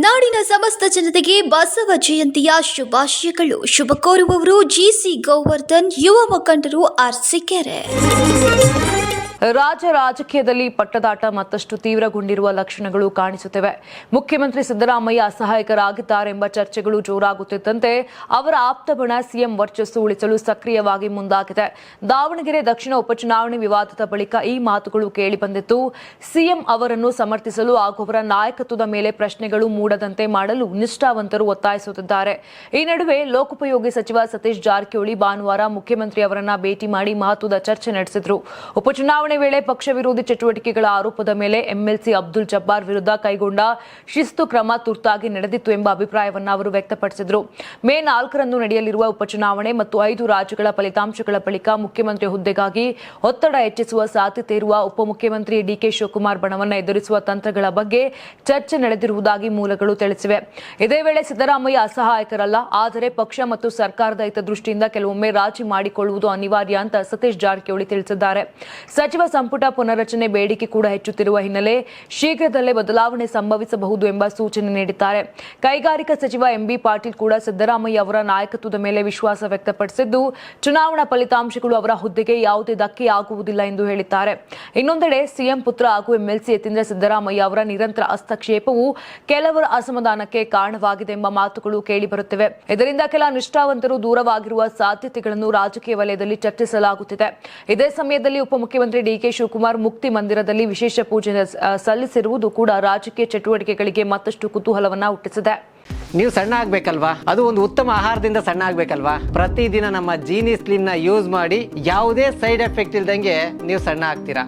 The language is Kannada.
ನಾಡಿನ ಸಮಸ್ತ ಜನತೆಗೆ ಬಸವ ಜಯಂತಿಯ ಶುಭಾಶಯಗಳು. ಶುಭ ಕೋರುವವರು ಜಿಸಿ ಗೋವರ್ಧನ್, ಯುವ ಮುಖಂಡರು, ಅರಸೀಕೆರೆ. ರಾಜಕೀಯದಲ್ಲಿ ಪಟ್ಟದಾಟ ಮತ್ತಷ್ಟು ತೀವ್ರಗೊಂಡಿರುವ ಲಕ್ಷಣಗಳು ಕಾಣಿಸುತ್ತಿವೆ. ಮುಖ್ಯಮಂತ್ರಿ ಸಿದ್ದರಾಮಯ್ಯ ಅಸಹಾಯಕರಾಗಿದ್ದಾರೆಂಬ ಚರ್ಚೆಗಳು ಜೋರಾಗುತ್ತಿದ್ದಂತೆ ಅವರ ಆಪ್ತ ಬಣ ಸಿಎಂ ವರ್ಚಸ್ಸು ಉಳಿಸಲು ಸಕ್ರಿಯವಾಗಿ ಮುಂದಾಗಿದೆ. ದಾವಣಗೆರೆ ದಕ್ಷಿಣ ಉಪಚುನಾವಣೆ ವಿವಾದದ ಬಳಿಕ ಈ ಮಾತುಗಳು ಕೇಳಿಬಂದಿತ್ತು. ಸಿಎಂ ಅವರನ್ನು ಸಮರ್ಥಿಸಲು ಹಾಗೂ ಅವರ ನಾಯಕತ್ವದ ಮೇಲೆ ಪ್ರಶ್ನೆಗಳು ಮೂಡದಂತೆ ಮಾಡಲು ನಿಷ್ಠಾವಂತರು ಒತ್ತಾಯಿಸುತ್ತಿದ್ದಾರೆ. ಈ ನಡುವೆ ಲೋಕೋಪಯೋಗಿ ಸಚಿವ ಸತೀಶ್ ಜಾರಕಿಹೊಳಿ ಭಾನುವಾರ ಮುಖ್ಯಮಂತ್ರಿ ಅವರನ್ನ ಭೇಟಿ ಮಾಡಿ ಮಹತ್ವದ ಚರ್ಚೆ ನಡೆಸಿದರು. ಉಪಚುನಾವಣೆ ವೇಳೆ ಪಕ್ಷ ವಿರೋಧಿ ಚಟುವಟಿಕೆಗಳ ಆರೋಪದ ಮೇಲೆ ಎಂಎಲ್ಸಿ ಅಬ್ದುಲ್ ಜಬ್ಬಾರ್ ವಿರುದ್ಧ ಕೈಗೊಂಡ ಶಿಸ್ತು ಕ್ರಮ ತುರ್ತಾಗಿ ನಡೆದಿತ್ತು ಎಂಬ ಅಭಿಪ್ರಾಯವನ್ನು ಅವರು ವ್ಯಕ್ತಪಡಿಸಿದರು. ಮೇ 4ರಂದು ನಡೆಯಲಿರುವ ಉಪಚುನಾವಣೆ ಮತ್ತು 5 ರಾಜ್ಯಗಳ ಫಲಿತಾಂಶಗಳ ಬಳಿಕ ಮುಖ್ಯಮಂತ್ರಿ ಹುದ್ದೆಗಾಗಿ ಒತ್ತಡ ಹೆಚ್ಚಿಸುವ ಸಾಧ್ಯತೆ ಇರುವ ಉಪಮುಖ್ಯಮಂತ್ರಿ ಡಿಕೆ ಶಿವಕುಮಾರ್ ಬಣವನ್ನು ಎದುರಿಸುವ ತಂತ್ರಗಳ ಬಗ್ಗೆ ಚರ್ಚೆ ನಡೆದಿರುವುದಾಗಿ ಮೂಲಗಳು ತಿಳಿಸಿವೆ. ಇದೇ ವೇಳೆ ಸಿದ್ದರಾಮಯ್ಯ ಅಸಹಾಯಕರಲ್ಲ, ಆದರೆ ಪಕ್ಷ ಮತ್ತು ಸರ್ಕಾರದ ಹಿತದೃಷ್ಟಿಯಿಂದ ಕೆಲವೊಮ್ಮೆ ರಾಜಿ ಮಾಡಿಕೊಳ್ಳುವುದು ಅನಿವಾರ್ಯ ಅಂತ ಸತೀಶ್ ಜಾರಕಿಹೊಳಿ ತಿಳಿಸಿದ್ದಾರೆ. ಸಚಿವ ಸಂಪುಟ ಪುನರಚನೆ ಬೇಡಿಕೆ ಕೂಡ ಹೆಚ್ಚುತ್ತಿರುವ ಹಿನ್ನೆಲೆ ಶೀಘ್ರದಲ್ಲೇ ಬದಲಾವಣೆ ಸಂಭವಿಸಬಹುದು ಎಂಬ ಸೂಚನೆ ನೀಡಿದ್ದಾರೆ. ಕೈಗಾರಿಕಾ ಸಚಿವ ಎಂಬಿ ಪಾಟೀಲ್ ಕೂಡ ಸಿದ್ದರಾಮಯ್ಯ ಅವರ ನಾಯಕತ್ವದ ಮೇಲೆ ವಿಶ್ವಾಸ ವ್ಯಕ್ತಪಡಿಸಿದ್ದು, ಚುನಾವಣಾ ಫಲಿತಾಂಶಗಳು ಅವರ ಹುದ್ದೆಗೆ ಯಾವುದೇ ಧಕ್ಕೆಯಾಗುವುದಿಲ್ಲ ಎಂದು ಹೇಳಿದ್ದಾರೆ. ಇನ್ನೊಂದೆಡೆ ಸಿಎಂ ಪುತ್ರ ಹಾಗೂ ಎಂಎಲ್ಸಿ ಯತೀಂದ್ರ ಸಿದ್ದರಾಮಯ್ಯ ಅವರ ನಿರಂತರ ಹಸ್ತಕ್ಷೇಪವು ಕೆಲವರ ಅಸಮಾಧಾನಕ್ಕೆ ಕಾರಣವಾಗಿದೆ ಎಂಬ ಮಾತುಗಳು ಕೇಳಿಬರುತ್ತಿವೆ. ಇದರಿಂದ ಕೆಲ ನಿಷ್ಠಾವಂತರು ದೂರವಾಗಿರುವ ಸಾಧ್ಯತೆಗಳನ್ನು ರಾಜಕೀಯ ವಲಯದಲ್ಲಿ ಚರ್ಚಿಸಲಾಗುತ್ತಿದೆ. ಇದೇ ಸಮಯದಲ್ಲಿ ಉಪಮುಖ್ಯಮಂತ್ರಿ ಡಿಕೆ ಶಿವಕುಮಾರ್ ಮುಕ್ತಿ ಮಂದಿರದಲ್ಲಿ ವಿಶೇಷ ಪೂಜೆ ಸಲ್ಲಿಸಿರುವುದು ಕೂಡ ರಾಜಕೀಯ ಚಟುವಟಿಕೆಗಳಿಗೆ ಮತ್ತಷ್ಟು ಕುತೂಹಲವನ್ನ ಹುಟ್ಟಿಸಿದೆ. ನೀವು ಸಣ್ಣ ಆಗ್ಬೇಕಲ್ವಾ? ಅದು ಒಂದು ಉತ್ತಮ ಆಹಾರದಿಂದ ಸಣ್ಣ ಆಗ್ಬೇಕಲ್ವಾ? ಪ್ರತಿದಿನ ನಮ್ಮ ಜೀನಿ ಸ್ಲಿಮ್ ನ ಯೂಸ್ ಮಾಡಿ ಯಾವುದೇ ಸೈಡ್ ಎಫೆಕ್ಟ್ ಇಲ್ದಂಗೆ ನೀವು ಸಣ್ಣ ಆಗ್ತೀರಾ.